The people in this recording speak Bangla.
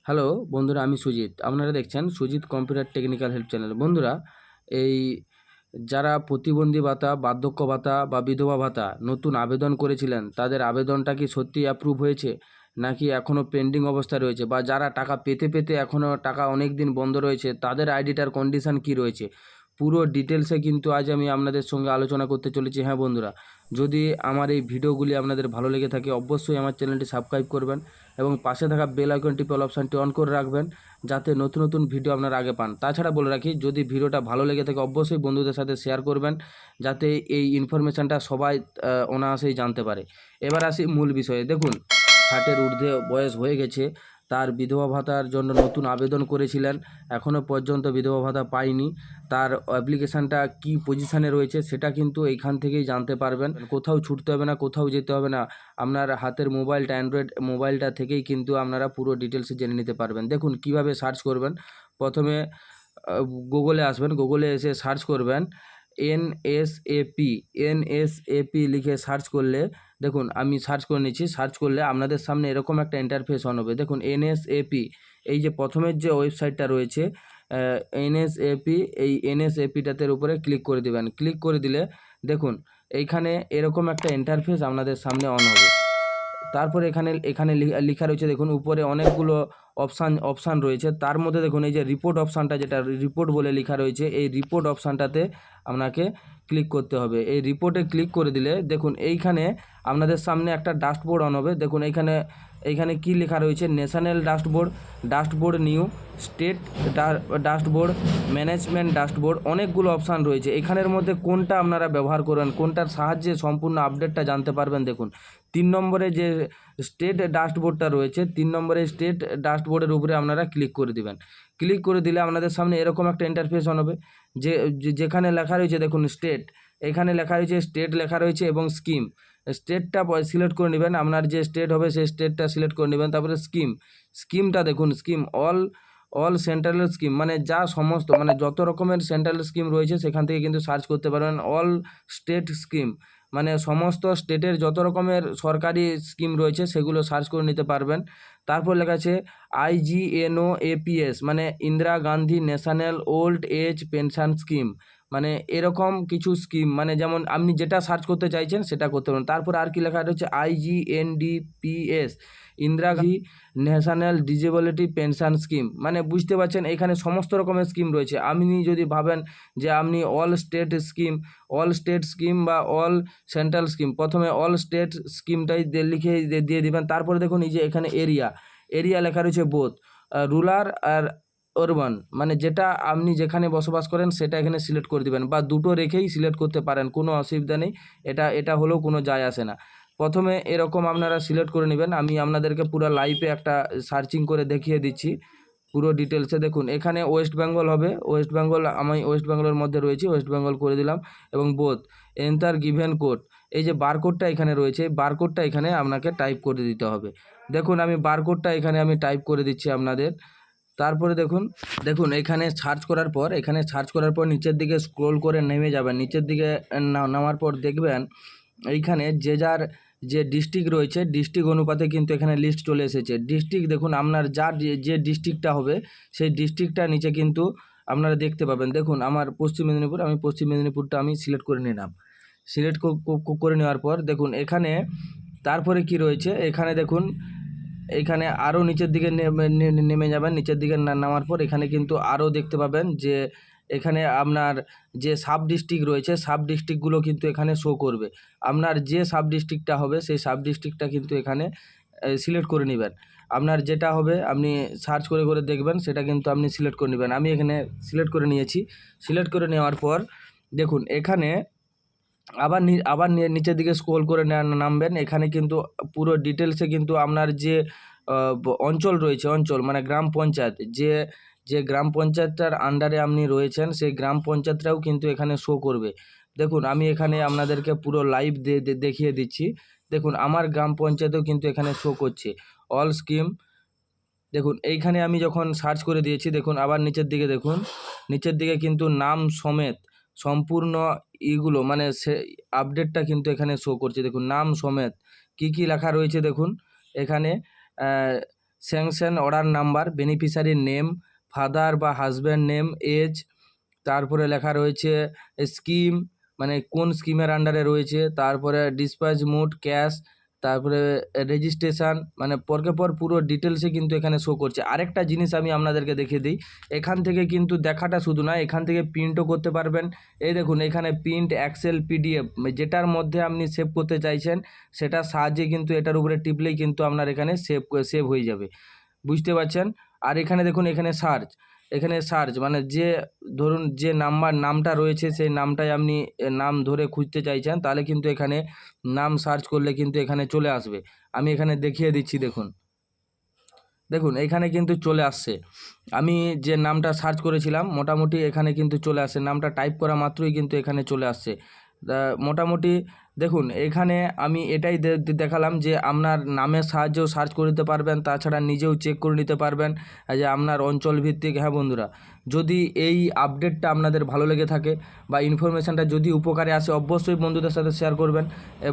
হ্যালো বন্ধুরা, আমি সুজিত। আপনারা দেখছেন Sujit computer technical help channel. বন্ধুরা, এই যারা প্রতিবন্ধী ভাতা, বার্ধক্য ভাতা বা বিধবা ভাতা নতুন আবেদন করেছিলেন, তাদের আবেদনটা কি সত্যিই অ্যাপ্রুভ হয়েছে নাকি এখনও পেন্ডিং অবস্থায় রয়েছে, বা যারা টাকা পেতে পেতে এখনও টাকা অনেক দিন বন্ধ রয়েছে, তাদের আইডিটার কন্ডিশান কি রয়েছে, পুরো ডিটেলসে কিন্তু আজ আমি আপনাদের সঙ্গে আলোচনা করতে চলেছি। হ্যাঁ বন্ধুরা, যদি আমার এই ভিডিওগুলি আপনাদের ভালো লেগে থাকে, অবশ্যই আমার চ্যানেলটি সাবস্ক্রাইব করবেন এবং পাশে থাকা বেল আইকনটি অল অপশানটি অন করে রাখবেন, যাতে নতুন নতুন ভিডিও আপনারা আগে পান। তাছাড়া বলে রাখি, যদি ভিডিওটা ভালো লেগে থাকে অবশ্যই বন্ধুদের সাথে শেয়ার করবেন, যাতে এই ইনফরমেশানটা সবাই অনায়াসেই জানতে পারে। এবার আসি মূল বিষয়ে। দেখুন, 60-এর ঊর্ধ্বে বয়স হয়ে গেছে, তার বিধবা ভাতার জন্য নতুন আবেদন করেছিলেন, এখনও পর্যন্ত বিধবা ভাতা পায়নি। তার অ্যাপ্লিকেশানটা কী পজিশানে রয়েছে সেটা কিন্তু এইখান থেকেই জানতে পারবেন। কোথাও ছুটতে হবে না, কোথাও যেতে হবে না, আপনার হাতের মোবাইলটা, অ্যান্ড্রয়েড মোবাইলটা থেকেই কিন্তু আপনারা পুরো ডিটেলসে জেনে নিতে পারবেন। দেখুন কিভাবে সার্চ করবেন। প্রথমে গুগলে আসবেন, গুগলে এসে সার্চ করবেন এনএসএপি। এনএসএপি লিখে সার্চ করলে, দেখুন আমি সার্চ করে নিচ্ছি, সার্চ করলে আপনাদের সামনে এরকম একটা ইন্টারফেস অন হবে। দেখুন এনএসএপি, এই যে প্রথমের যে ওয়েবসাইটটা রয়েছে এনএসএপি, এই এনএসএপিটাতে উপরে ক্লিক করে দেবেন। ক্লিক করে দিলে দেখুন এইখানে এরকম একটা ইন্টারফেস আপনাদের সামনে অন হবে। তারপরে এখানে এখানে লেখা রয়েছে, দেখুন উপরে অনেকগুলো অপশান রয়েছে। তার মধ্যে দেখুন এই যে রিপোর্ট অপশানটা, যেটা রিপোর্ট বলে লেখা রয়েছে, এই রিপোর্ট অপশানটাতে আপনাকে ক্লিক করতে হবে। এই রিপোর্টে ক্লিক করে দিলে দেখুন এইখানে আপনাদের সামনে একটা ড্যাশবোর্ড অন হবে। দেখুন এইখানে কি লেখা রয়েছে, national dashboard new, state dashboard, management dashboard, অনেকগুলো অপশান রয়েছে। এখানের মধ্যে কোনটা আপনারা ব্যবহার করবেন, কোনটার সাহায্যে সম্পূর্ণ আপডেটটা জানতে পারবেন। দেখুন 3 নম্বরে যে স্টেট ড্যাশবোর্ডটা রয়েছে, 3 নম্বরে স্টেট ড্যাশবোর্ডের উপরে আপনারা ক্লিক করে দিবেন। ক্লিক করে দিলে আপনাদের সামনে এরকম একটা ইন্টারফেস অন হবে, যেখানে লেখা রয়েছে দেখুন স্টেট, এখানে লেখা রয়েছে স্টেট লেখা রয়েছে এবং স্কিম। স্টেটটা সিলেক্ট করে নেবেন, আপনার যে স্টেট হবে সেই স্টেটটা সিলেক্ট করে নেবেন। তারপরে স্কিমটা দেখুন, স্কিম অল সেন্ট্রাল স্কিম, মানে যা সমস্ত, মানে যত রকমের সেন্ট্রাল স্কিম রয়েছে সেখান থেকে কিন্তু সার্চ করতে পারবেন। অল স্টেট স্কিম, মানে সমস্ত স্টেটের যত রকমের সরকারি স্কিম রয়েছে সেগুলো সার্চ করে নিতে পারবেন। তারপর লেখা আছে IGNOAPS, মানে Indira Gandhi national old age pension scheme, মানে এরকম কিছু স্কিম, মানে যেমন আপনি যেটা সার্চ করতে চাইছেন সেটা করতে পারেন। তারপর আর কি লেখা রয়েছে, IGNDPS, Indira Gandhi national disability pension scheme, মানে বুঝতে পারছেন এখানে সমস্ত রকমের স্কিম রয়েছে। আপনি যদি ভাবেন যে আপনি অল স্টেট স্কিম বা অল সেন্ট্রাল স্কিম, প্রথমে অল স্টেট স্কিমটাই লিখে দিয়ে দিবেন। তারপরে দেখুন এই যে এখানে এরিয়া লেখা রয়েছে বোথ রুরাল আর অরবান, মানে যেটা আপনি যেখানে বসবাস করেন সেটা এখানে সিলেক্ট করে দিবেন, বা দুটো রেখেই সিলেক্ট করতে পারেন, কোনো অসুবিধা নেই। এটা হলেও কোনো যায় আসে না। প্রথমে এরকম আপনারা সিলেক্ট করে নেবেন। আমি আপনাদেরকে পুরো লাইভে একটা সার্চিং করে দেখিয়ে দিচ্ছি পুরো ডিটেলসে। দেখুন এখানে ওয়েস্ট বেঙ্গল হবে, আমি ওয়েস্ট বেঙ্গলের মধ্যে রয়েছি, ওয়েস্ট বেঙ্গল করে দিলাম। এবং বোথ এন্টার গিভেন কোড, এই যে বারকোডটা এখানে রয়েছে, বারকোডটা এখানে আপনাকে টাইপ করে দিতে হবে। দেখুন আমি বারকোডটা এখানে আমি টাইপ করে দিচ্ছি আপনাদের। তারপরে দেখুন এখানে সার্চ করার পর নিচের দিকে স্ক্রোল করে নেমে যাবেন। নিচের দিকে নামার পর দেখবেন এইখানে যার যে ডিস্ট্রিক্ট রয়েছে, ডিস্ট্রিক্ট অনুপাতে কিন্তু এখানে লিস্ট চলে এসেছে। ডিস্ট্রিক্ট দেখুন আপনার যার যে ডিস্ট্রিক্টটা হবে সেই ডিস্ট্রিক্টটা নিচে কিন্তু আপনারা দেখতে পাবেন। দেখুন আমার পশ্চিম মেদিনীপুর, আমি পশ্চিম মেদিনীপুরটা আমি সিলেক্ট করে নিলাম। সিলেক্ট করে নেওয়ার পর দেখুন এখানে তারপরে কি রয়েছে, এখানে দেখুন এইখানে আরও নিচের দিকে নেমে যাবেন। নিচের দিকে নামার পর এখানে কিন্তু আরও দেখতে পাবেন যে এখানে আপনার যে সাব ডিস্ট্রিক্ট রয়েছে, সাব ডিস্ট্রিক্টগুলো কিন্তু এখানে শো করবে। আপনার যে সাব ডিস্ট্রিক্টটা হবে সেই সাব ডিস্ট্রিক্টটা কিন্তু এখানে সিলেক্ট করে নেবেন। আপনার যেটা হবে আপনি সার্চ করে দেখবেন, সেটা কিন্তু আপনি সিলেক্ট করে নেবেন। আমি এখানে সিলেক্ট করে নিয়েছি। সিলেক্ট করে নেওয়ার পর দেখুন এখানে আবার নিচের দিকে স্ক্রল করে নামবেন। এখানে কিন্তু পুরো ডিটেলসে কিন্তু আপনার যে অঞ্চল রয়েছে, মানে গ্রাম পঞ্চায়েত, যে গ্রাম পঞ্চায়েতটার আন্ডারে আপনি রয়েছেন সেই গ্রাম পঞ্চায়েতটাও কিন্তু এখানে শো করবে। দেখুন আমি এখানে আপনাদেরকে পুরো লাইভ দেখিয়ে দিচ্ছি। দেখুন আমার গ্রাম পঞ্চায়েতেও কিন্তু এখানে শো করছে অল স্কিম। দেখুন এইখানে আমি যখন সার্চ করে দিয়েছি, দেখুন আবার নিচের দিকে দেখুন, নিচের দিকে কিন্তু নাম সমেত সম্পূর্ণ ইগুলো, মানে সে আপডেটটা কিন্তু এখানে শো করছে। দেখুন নাম সমেত কী লেখা রয়েছে, দেখুন এখানে স্যাংশন অর্ডার নাম্বার, বেনিফিশিয়ারির নেম, ফাদার বা হাজব্যান্ড নেম, এজ, তারপরে লেখা রয়েছে স্কিম, মানে কোন স্কিমের আন্ডারে রয়েছে, তারপরে ডিসপ্যাচ মোড, ক্যাশ, তারপরে রেজিস্ট্রেশন, মানে পরকে পর পুরো ডিটেলসে কিন্তু এখানে শো করছে। আরেকটা জিনিস আমি আপনাদেরকে দেখিয়ে দিই, এখান থেকে কিন্তু দেখাটা শুধু নয়, এখান থেকে প্রিন্টও করতে পারবেন। এই দেখুন এখানে প্রিন্ট, এক্সেল, পিডিএফ, যেটার মধ্যে আপনি সেভ করতে চাইছেন সেটার সাহায্যে কিন্তু এটার উপরে টিপলেই কিন্তু আপনার এখানে সেভ হয়ে যাবে, বুঝতে পারছেন। আর এখানে দেখুন এখানে সার্চ মানে যে ধরুন যে নামটা রয়েছে সেই নামটাই আপনি নাম ধরে খুঁজতে চাইছেন, তাহলে কিন্তু এখানে নাম সার্চ করলে কিন্তু এখানে চলে আসবে। আমি এখানে দেখিয়ে দিচ্ছি, দেখুন এখানে কিন্তু চলে আসছে। আমি যে নামটা সার্চ করেছিলাম মোটামুটি এখানে কিন্তু চলে আসছে, নামটা টাইপ করা মাত্রই কিন্তু এখানে চলে আসছে। মোটামুটি দেখুন এখানে আমি এটাই দেখালাম যে আপনার নামের সাহায্যেও সার্চ করে নিতে পারবেন, তাছাড়া নিজেও চেক করে নিতে পারবেন যে আপনার অঞ্চল ভিত্তিক। হ্যাঁ বন্ধুরা, যদি এই আপডেটটা আপনাদের ভালো লেগে থাকে বা ইনফরমেশানটা যদি উপকারে আসে অবশ্যই বন্ধুদের সাথে শেয়ার করবেন এবং